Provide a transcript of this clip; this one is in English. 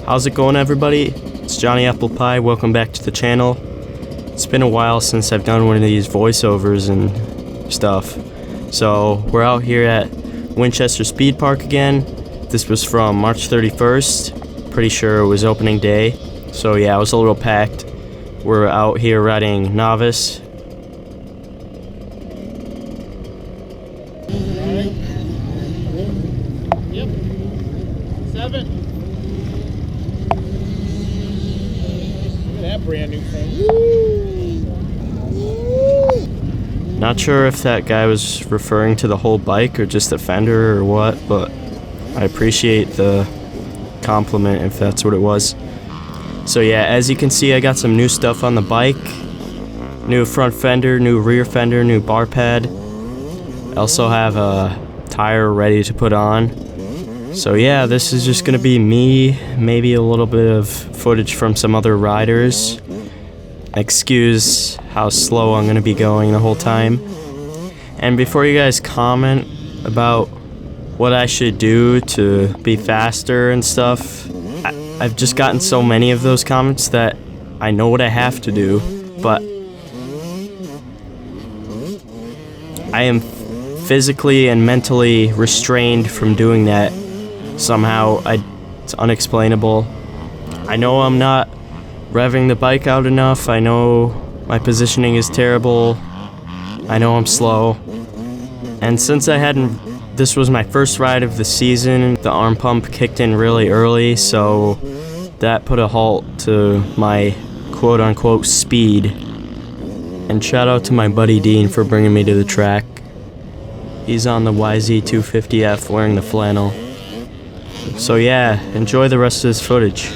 How's it going, everybody? It's Johnny Apple Pie. Welcome back to the channel. It's been a while since I've done one of these voiceovers and stuff. So we're out here at Winchester Speedpark again. This was from March 31st. Pretty sure it was opening day. So yeah, it was a little packed. We're out here riding Novice. Yep. 7. Look at that brand new thing. Not sure if that guy was referring to the whole bike or just the fender or what, but I appreciate the compliment if that's what it was. So yeah, as you can see, I got some new stuff on the bike. New front fender, new rear fender, new bar pad. I also have a tire ready to put on. So yeah, this is just gonna be me, maybe a little bit of footage from some other riders. Excuse how slow I'm gonna be going the whole time. And before you guys comment about what I should do to be faster and stuff, I've just gotten so many of those comments that I know what I have to do, but I am physically and mentally restrained from doing that. Somehow, it's unexplainable. I know I'm not revving the bike out enough. I know my positioning is terrible. I know I'm slow. And since this was my first ride of the season, the arm pump kicked in really early, so that put a halt to my quote-unquote speed. And shout out to my buddy Dean for bringing me to the track. He's on the YZ250F wearing the flannel. So yeah, enjoy the rest of this footage.